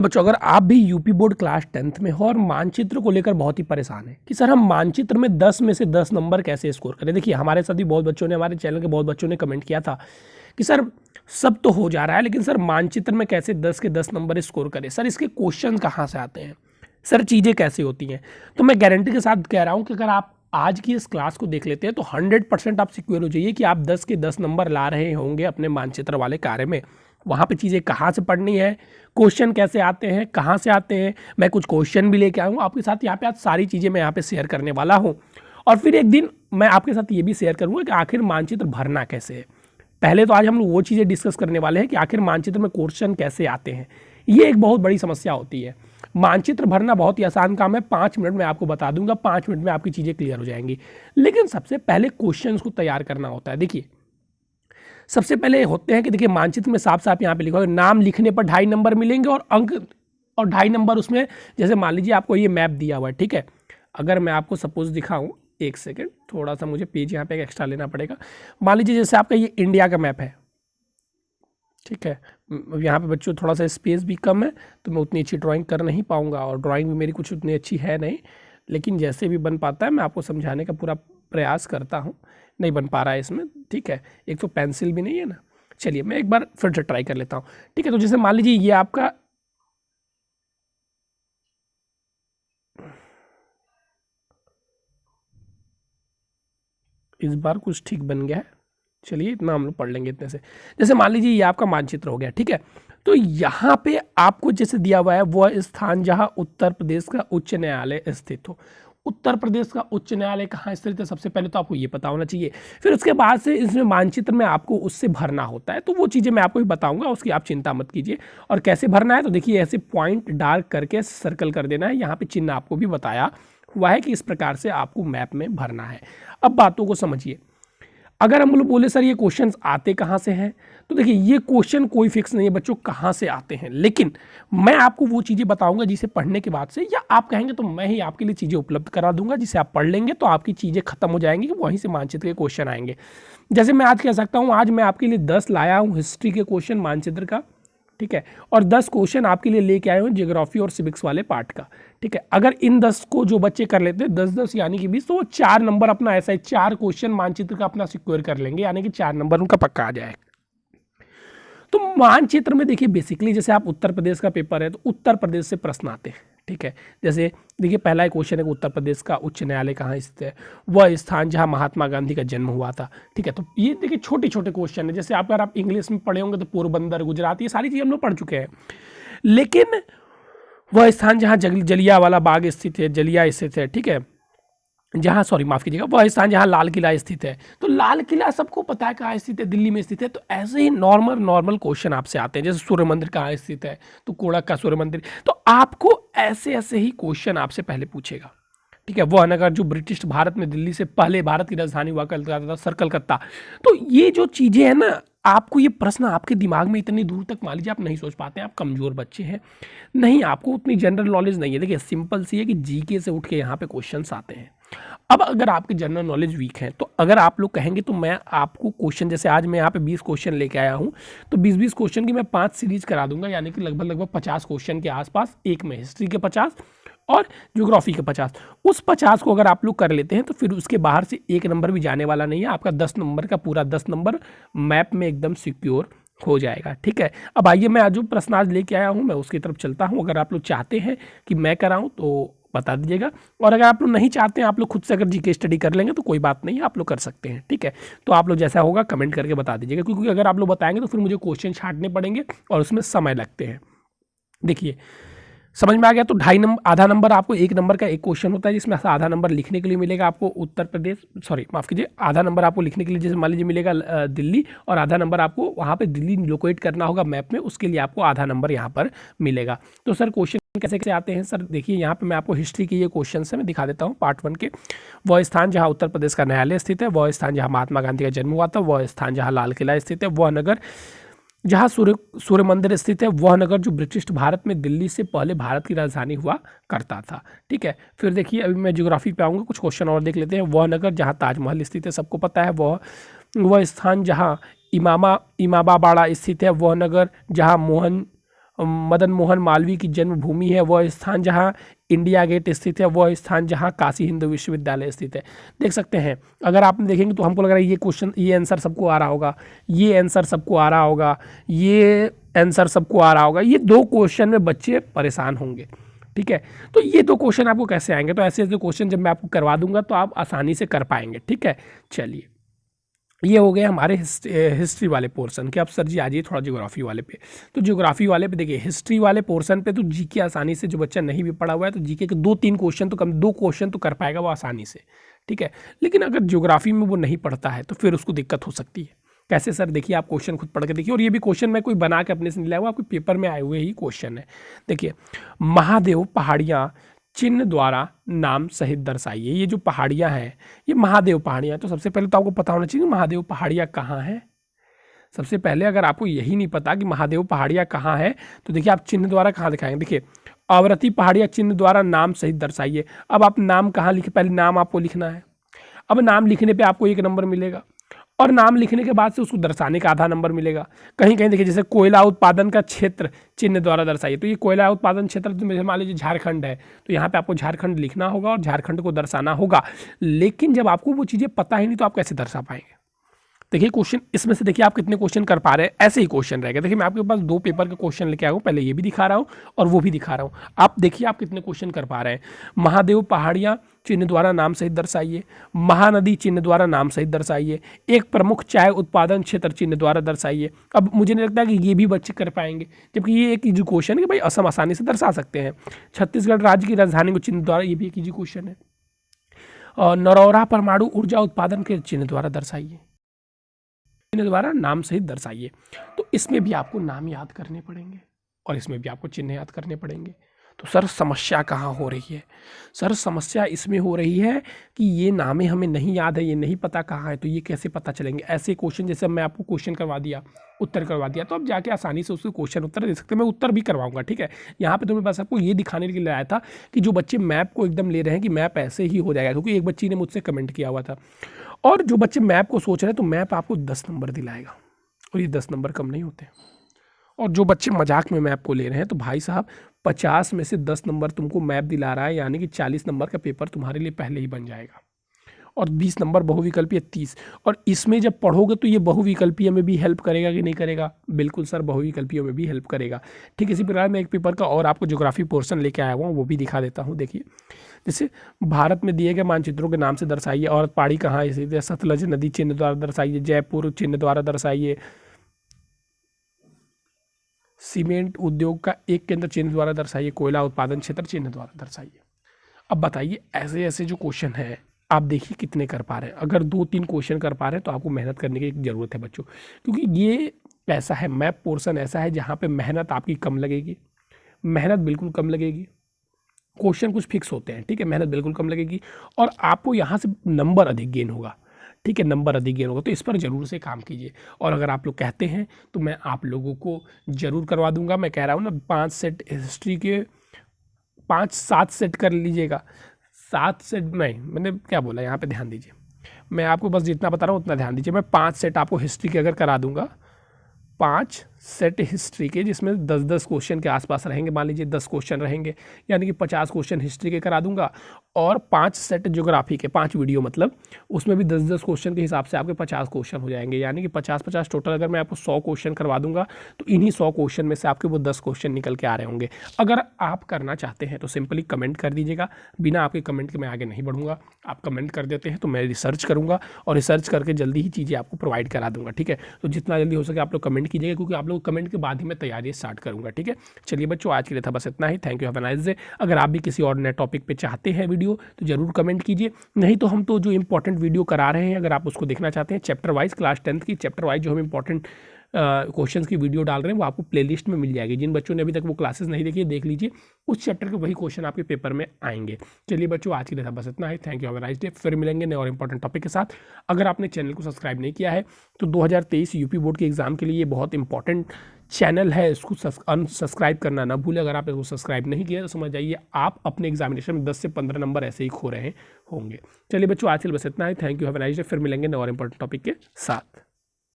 बच्चों, अगर आप भी यूपी बोर्ड क्लास 10th में हो और मानचित्र को लेकर बहुत ही परेशान है कि सर हम मानचित्र में 10 में से 10 नंबर कैसे स्कोर करें। देखिए, हमारे साथ भी बहुत बच्चों ने, हमारे चैनल के बहुत बच्चों ने कमेंट किया था कि सर सब तो हो जा रहा है, लेकिन सर मानचित्र में कैसे 10 के 10 नंबर स्कोर करें, सर इसके क्वेश्चन कहाँ से आते हैं, सर चीज़ें कैसे होती हैं। तो मैं गारंटी के साथ कह रहा हूँ कि अगर आप आज की इस क्लास को देख लेते हैं तो 100% आप सिक्योर हो जाइए कि आप 10 के 10 नंबर ला रहे होंगे अपने मानचित्र वाले कार्य में। वहाँ पे चीज़ें कहाँ से पढ़नी है, क्वेश्चन कैसे आते हैं, कहाँ से आते हैं, मैं कुछ क्वेश्चन भी लेके आऊँ आपके साथ यहाँ पे। आज सारी चीज़ें मैं यहाँ पे शेयर करने वाला हूँ और फिर एक दिन मैं आपके साथ ये भी शेयर करूँगा कि आखिर मानचित्र भरना कैसे है। पहले तो आज हम लोग वो चीज़ें डिस्कस करने वाले हैं कि आखिर मानचित्र में क्वेश्चन कैसे आते हैं। ये एक बहुत बड़ी समस्या होती है। मानचित्र भरना बहुत ही आसान काम है, 5 मिनट में आपको बता दूंगा, 5 मिनट में आपकी चीज़ें क्लियर हो जाएंगी। लेकिन सबसे पहले क्वेश्चन को तैयार करना होता है। देखिए, सबसे पहले होते हैं कि देखिए मानचित्र में साफ साफ यहाँ पे लिखा है नाम लिखने पर 2.5 नंबर मिलेंगे और अंक और 2.5 नंबर उसमें, जैसे मान लीजिए आपको ये मैप दिया हुआ है, ठीक है। अगर मैं आपको सपोज दिखाऊं, एक सेकेंड, थोड़ा सा मुझे पेज यहाँ पे एक्स्ट्रा लेना पड़ेगा। मान लीजिए जैसे आपका ये इंडिया का मैप है, ठीक है। यहाँ पे बच्चों थोड़ा सा स्पेस भी कम है तो मैं उतनी अच्छी ड्राइंग कर नहीं पाऊँगा और ड्राइंग भी मेरी कुछ उतनी अच्छी है नहीं, लेकिन जैसे भी बन पाता है मैं आपको समझाने का पूरा प्रयास करता हूँ। नहीं बन पा रहा है इसमें, ठीक है। एक तो पेंसिल भी नहीं है ना। चलिए मैं एक बार फिर से ट्राई कर लेता हूँ, ठीक है। तो जैसे मान लीजिए ये आपका इस बार कुछ ठीक बन गया है। चलिए इतना हम लोग पढ़ लेंगे इतने से। जैसे मान लीजिए ये आपका मानचित्र हो गया, ठीक है। तो यहाँ पे आपको जैसे दिया हुआ है वह स्थान जहाँ उत्तर प्रदेश का उच्च न्यायालय स्थित हो। उत्तर प्रदेश का उच्च न्यायालय कहाँ स्थित है, सबसे पहले तो आपको ये पता होना चाहिए। फिर उसके बाद से इसमें मानचित्र में आपको उससे भरना होता है, तो वो चीज़ें मैं आपको भी बताऊंगा, उसकी आप चिंता मत कीजिए। और कैसे भरना है तो देखिए, ऐसे पॉइंट डार्क करके सर्कल कर देना है। यहाँ पे चिन्ह आपको भी बताया हुआ है कि इस प्रकार से आपको मैप में भरना है। अब बातों को समझिए। अगर हम लोग बोले सर ये क्वेश्चंस आते कहाँ से हैं, तो देखिए ये क्वेश्चन कोई फिक्स नहीं है बच्चों कहाँ से आते हैं, लेकिन मैं आपको वो चीज़ें बताऊंगा जिसे पढ़ने के बाद से, या आप कहेंगे तो मैं ही आपके लिए चीज़ें उपलब्ध करा दूंगा जिसे आप पढ़ लेंगे तो आपकी चीज़ें खत्म हो जाएंगी, वहीं से मानचित्र के क्वेश्चन आएंगे। जैसे मैं आज कह सकता हूँ, आज मैं आपके लिए 10 लाया हूँ हिस्ट्री के क्वेश्चन मानचित्र का, ठीक है। और 10 क्वेश्चन आपके लिए लेके आए हूँ ज्योग्राफी और सिविक्स वाले पार्ट का, ठीक है। अगर इन 10 को जो बच्चे कर लेते हैं 10-10 यानी कि 20, तो वो 4 नंबर अपना ऐसा है, 4 क्वेश्चन मानचित्र का अपना सिक्योर कर लेंगे, यानी कि 4 नंबर उनका पक्का आ जाएगा। तो मानचित्र में देखिए बेसिकली जैसे आप उत्तर प्रदेश का पेपर है तो उत्तर प्रदेश से प्रश्न आते हैं, ठीक है। जैसे देखिए पहला क्वेश्चन है उत्तर प्रदेश का उच्च न्यायालय कहाँ स्थित है, वह स्थान जहाँ महात्मा गांधी का जन्म हुआ था, ठीक है। तो ये देखिए छोटे छोटे क्वेश्चन है। जैसे अगर आप इंग्लिश में पढ़े होंगे तो पोरबंदर, गुजरात, ये सारी चीज़ हम लोग पढ़ चुके हैं। लेकिन वह स्थान जहाँ जलियांवाला बाग स्थित है, जलिया स्थित है, ठीक है, जहाँ, सॉरी माफ़ कीजिएगा, वह स्थान जहाँ लाल किला स्थित है। तो लाल किला सबको पता है कहाँ स्थित है, दिल्ली में स्थित है। तो ऐसे ही नॉर्मल क्वेश्चन आपसे आते हैं। जैसे सूर्य मंदिर कहाँ स्थित है, तो कोणार्क का सूर्य मंदिर। तो आपको ऐसे ऐसे ही क्वेश्चन आपसे पहले पूछेगा, ठीक है। वह नगर जो ब्रिटिश भारत में दिल्ली से पहले भारत की राजधानी हुआ करता था, सर कलकत्ता। तो ये जो चीज़ें हैं ना, आपको ये प्रश्न आपके दिमाग में इतनी दूर तक, मान लीजिए आप नहीं सोच पाते हैं, आप कमज़ोर बच्चे हैं, नहीं आपको उतनी जनरल नॉलेज नहीं है। देखिए सिंपल सी है कि जीके से उठ के यहाँ पे क्वेश्चंस आते हैं। अब अगर आपकी जनरल नॉलेज वीक है तो अगर आप लोग कहेंगे तो मैं आपको क्वेश्चन, जैसे आज मैं यहाँ पे 20 क्वेश्चन लेके आया हूँ, तो 20-20 क्वेश्चन की मैं 5 सीरीज करा दूंगा, यानी कि लगभग 50 क्वेश्चन के आसपास, एक में हिस्ट्री के 50 और ज्योग्राफी के 50। उस 50 को अगर आप लोग कर लेते हैं तो फिर उसके बाहर से एक नंबर भी जाने वाला नहीं है, आपका 10 नंबर का पूरा 10 नंबर मैप में एकदम सिक्योर हो जाएगा, ठीक है। अब आइए मैं आज जो प्रश्न आज लेके आया हूँ मैं उसकी तरफ चलता हूँ। अगर आप लोग चाहते हैं कि मैं कराऊँ तो बता दीजिएगा, और अगर आप लोग नहीं चाहते हैं, आप लोग खुद से अगर जीके स्टडी कर लेंगे तो कोई बात नहीं है, आप लोग कर सकते हैं, ठीक है। तो आप लोग जैसा होगा कमेंट करके बता दीजिएगा, क्योंकि अगर आप लोग बताएंगे तो फिर मुझे क्वेश्चन छांटने पड़ेंगे और उसमें समय लगते हैं। देखिए समझ में आ गया। तो 2.5 नंबर, आधा नंबर आपको एक नंबर का एक क्वेश्चन होता है जिसमें आधा नंबर लिखने के लिए मिलेगा आपको उत्तर प्रदेश, सॉरी माफ़ कीजिए, आधा नंबर आपको लिखने के लिए जैसे मान लीजिए मिलेगा दिल्ली, और आधा नंबर आपको वहाँ पे दिल्ली लोकेट करना होगा मैप में, उसके लिए आपको आधा नंबर यहाँ पर मिलेगा। तो सर क्वेश्चन कैसे कैसे आते हैं, सर देखिए यहाँ पे मैं आपको हिस्ट्री के ये क्वेश्चन है मैं दिखा देता हूँ पार्ट 1 के। वह स्थान जहाँ उत्तर प्रदेश का न्यायालय स्थित है, वह स्थान जहाँ महात्मा गांधी का जन्म हुआ था, वह स्थान जहाँ लाल किला स्थित है, वह नगर जहाँ सूर्य मंदिर स्थित है, वह नगर जो ब्रिटिश भारत में दिल्ली से पहले भारत की राजधानी हुआ करता था, ठीक है। फिर देखिए अभी मैं ज्योग्राफी पे आऊँगा, कुछ क्वेश्चन और देख लेते हैं। वह नगर जहाँ ताजमहल स्थित है, सबको पता है। वह स्थान जहाँ इमामाबाड़ा स्थित है, वह नगर जहाँ मदन मोहन मालवीय की जन्मभूमि है, वह स्थान जहाँ इंडिया गेट स्थित है, वह स्थान जहाँ काशी हिंदू विश्वविद्यालय स्थित है। देख सकते हैं, अगर आप देखेंगे तो हमको लग रहा है ये क्वेश्चन, ये आंसर सबको आ रहा होगा, ये आंसर सबको आ रहा होगा, ये आंसर सबको आ रहा होगा। ये 2 क्वेश्चन में बच्चे परेशान होंगे, ठीक है। तो ये 2 क्वेश्चन आपको कैसे आएंगे? तो ऐसे ऐसे क्वेश्चन जब मैं आपको करवा दूंगा तो आप आसानी से कर पाएंगे, ठीक है। चलिए, ये हो गए हमारे हिस्ट्री वाले पोर्शन के। अब सर जी आ जाइए थोड़ा ज्योग्राफी वाले पे। तो ज्योग्राफी वाले पे देखिए, हिस्ट्री वाले पोर्शन पे तो जीके आसानी से, जो बच्चा नहीं भी पढ़ा हुआ है तो जीके के 2-3 क्वेश्चन तो कम, 2 क्वेश्चन तो कर पाएगा वो आसानी से, ठीक है। लेकिन अगर ज्योग्राफी में वो नहीं पढ़ता है तो फिर उसको दिक्कत हो सकती है। कैसे सर? देखिए, आप क्वेश्चन खुद पढ़ के देखिए, और ये भी क्वेश्चन मैं कोई बना के अपने से नहीं लाया हुआ, आपके पेपर में आए हुए ही क्वेश्चन है। देखिए, महादेव पहाड़ियाँ चिन्ह द्वारा नाम सहित दर्शाइए। ये जो पहाड़ियाँ हैं, ये महादेव पहाड़ियाँ, तो सबसे पहले तो आपको पता होना चाहिए महादेव पहाड़ियाँ कहाँ है। सबसे पहले अगर आपको यही नहीं पता कि महादेव पहाड़ियाँ कहाँ है, तो देखिए आप चिन्ह द्वारा कहाँ दिखाएंगे। देखिए, अवरती पहाड़ियाँ चिन्ह द्वारा नाम सहित दर्शाइए। अब आप नाम कहाँ लिखे? पहले नाम आपको लिखना है। अब नाम लिखने पे आपको 1 नंबर मिलेगा, और नाम लिखने के बाद से उसको दर्शाने का आधा नंबर मिलेगा। कहीं कहीं देखिए, जैसे कोयला उत्पादन का क्षेत्र चिन्ह द्वारा दर्शाइए, तो ये कोयला उत्पादन क्षेत्र तो मान लीजिए झारखंड है, तो यहाँ पे आपको झारखंड लिखना होगा और झारखंड को दर्शाना होगा। लेकिन जब आपको वो चीज़ें पता ही नहीं तो आप कैसे दर्शा पाएंगे? देखिए क्वेश्चन इसमें से देखिए आप कितने क्वेश्चन कर पा रहे हैं, ऐसे ही क्वेश्चन रहेगा। देखिए मैं आपके पास 2 पेपर के क्वेश्चन लेके आया हूँ, पहले ये भी दिखा रहा हूँ और वो भी दिखा रहा हूँ। आप देखिए आप कितने क्वेश्चन कर पा रहे हैं। महादेव पहाड़ियाँ चिन्ह द्वारा नाम सहित दर्शाइए, महानदी चिन्ह द्वारा नाम सहित दर्शाइए, एक प्रमुख चाय उत्पादन क्षेत्र चिन्ह द्वारा दर्शाइए। अब मुझे नहीं लगता कि ये भी बच्चे कर पाएंगे, जबकि ये एक इजी क्वेश्चन है कि भाई असम आसानी से दर्शा सकते हैं। छत्तीसगढ़ राज्य की राजधानी को चिन्ह द्वारा, ये भी एक इजी क्वेश्चन है। और नरौरा परमाणु ऊर्जा उत्पादन के चिन्ह द्वारा दर्शाइए, चिन्ह द्वारा नाम सहित दर्शाइए। तो इसमें भी आपको नाम याद करने पड़ेंगे और इसमें भी आपको चिन्ह याद करने पड़ेंगे। तो सर समस्या कहाँ हो रही है? सर समस्या इसमें हो रही है कि ये नामें हमें नहीं याद है, ये नहीं पता कहाँ है, तो ये कैसे पता चलेंगे? ऐसे क्वेश्चन, जैसे मैं आपको क्वेश्चन करवा दिया, उत्तर करवा दिया, तो आप जाके आसानी से उसके क्वेश्चन उत्तर दे सकते हैं। मैं उत्तर भी करवाऊंगा, ठीक है। यहाँ पे तो मैं बस आपको ये दिखाने के लिए आया था कि जो बच्चे मैप को एकदम ले रहे हैं कि मैप ऐसे ही हो जाएगा, क्योंकि एक बच्ची ने मुझसे कमेंट किया हुआ था। और जो बच्चे मैप को सोच रहे हैं तो मैप आपको 10 नंबर दिलाएगा, और ये 10 नंबर कम नहीं होते। और जो बच्चे मजाक में मैप को ले रहे हैं तो भाई साहब 50 में से 10 नंबर तुमको मैप दिला रहा है, यानी कि 40 नंबर का पेपर तुम्हारे लिए पहले ही बन जाएगा। और 20 नंबर बहुविकल्पीय 30। और इसमें जब पढ़ोगे तो ये बहुविकल्पीय में भी हेल्प करेगा कि नहीं करेगा? बिल्कुल सर, बहुविकल्पीय में भी हेल्प करेगा। ठीक इसी प्रकार मैं एक पेपर का और आपको ज्योग्राफी पोर्शन लेके आया हुआ हूँ, वो भी दिखा देता हूँ। देखिए, जैसे भारत में दिए गए मानचित्रों के नाम से दर्शाइए, और पहाड़ी कहाँ है, सतलज नदी चिन्ह द्वारा दर्शाइए, जयपुर चिन्ह द्वारा दर्शाइए, सीमेंट उद्योग का एक केंद्र चिन्ह द्वारा दर्शाइए, कोयला उत्पादन क्षेत्र चिन्ह द्वारा दर्शाइए। अब बताइए ऐसे ऐसे जो क्वेश्चन है आप देखिए कितने कर पा रहे हैं। अगर 2-3 क्वेश्चन कर पा रहे हैं तो आपको मेहनत करने की ज़रूरत है बच्चों, क्योंकि ये ऐसा है, मैप पोर्शन ऐसा है जहाँ पे मेहनत आपकी कम लगेगी, मेहनत बिल्कुल कम लगेगी। क्वेश्चन कुछ फिक्स होते हैं, ठीक है, मेहनत बिल्कुल कम लगेगी और आपको यहाँ से नंबर अधिक गेन होगा, ठीक है, नंबर अधिक गेन होगा। तो इस पर ज़रूर से काम कीजिए। और अगर आप लोग कहते हैं तो मैं आप लोगों को ज़रूर करवा दूंगा। मैं कह रहा हूँ ना, 5 सेट हिस्ट्री के, 5-7 सेट कर लीजिएगा। 7 सेट नहीं, मैंने क्या बोला, यहाँ पे ध्यान दीजिए। मैं आपको बस जितना बता रहा हूँ उतना ध्यान दीजिए। मैं 5 सेट आपको हिस्ट्री के अगर करा दूंगा, 5 सेट हिस्ट्री के, जिसमें 10-10 क्वेश्चन के आसपास रहेंगे, मान लीजिए 10 क्वेश्चन रहेंगे, यानी कि 50 क्वेश्चन हिस्ट्री के करा दूंगा। और 5 सेट ज्योग्राफी के, 5 वीडियो मतलब, उसमें भी 10-10 क्वेश्चन के हिसाब से आपके 50 क्वेश्चन हो जाएंगे, यानी कि 50-50 टोटल। अगर मैं आपको 100 क्वेश्चन करवा दूंगा तो इन्हीं 100 क्वेश्चन में से आपके वो 10 क्वेश्चन निकल के आ रहे होंगे। अगर आप करना चाहते हैं तो सिंपली कमेंट कर दीजिएगा। बिना आपके कमेंट के मैं आगे नहीं बढ़ूंगा। आप कमेंट कर देते हैं तो मैं रिसर्च करूँगा और रिसर्च करके जल्दी ही चीज़ें आपको प्रोवाइड करा दूंगा, ठीक है। तो जितना जल्दी हो सके आप लोग कमेंट कीजिएगा, क्योंकि आप लोग कमेंट के बाद ही मैं तैयारी स्टार्ट करूँगा, ठीक है। चलिए बच्चों, आज के लिए था बस इतना ही। Thank you, have a nice day. अगर आप भी किसी और नए टॉपिक पे चाहते हैं वीडियो तो जरूर कमेंट कीजिए। नहीं तो हम तो जो इंपॉर्टेंट वीडियो करा रहे हैं, अगर आप उसको देखना चाहते हैं, चैप्टर वाइज, क्लास 10th की चैप्टर वाइज जो हम इंपॉर्टेंट क्वेश्चंस की वीडियो डाल रहे हैं, वो आपको प्लेलिस्ट में मिल जाएगी। जिन बच्चों ने अभी तक वो क्लासेस नहीं देखी, देख लीजिए, उस चैप्टर के वही क्वेश्चन आपके पेपर में आएंगे। चलिए बच्चों, आज के लिए था बस इतना ही। Thank you, have a nice day. फिर मिलेंगे नए और इंपॉर्टेंट टॉपिक के साथ। अगर आपने चैनल को सब्सक्राइब नहीं किया है तो 2023 यूपी बोर्ड के एग्जाम के लिए ये बहुत इंपॉर्टेंट चैनल है, इसको अनसब्सक्राइब करना ना भूलें। अगर आप इसको सब्सक्राइब नहीं किया तो समझ जाइए आप अपने एग्जामिनेशन में 10 से 15 नंबर ऐसे ही खो रहे होंगे। चलिए बच्चों, आज के लिए बस इतना ही। Thank you, have a nice day. फिर मिलेंगे नए और इंपॉर्टेंट टॉपिक के साथ।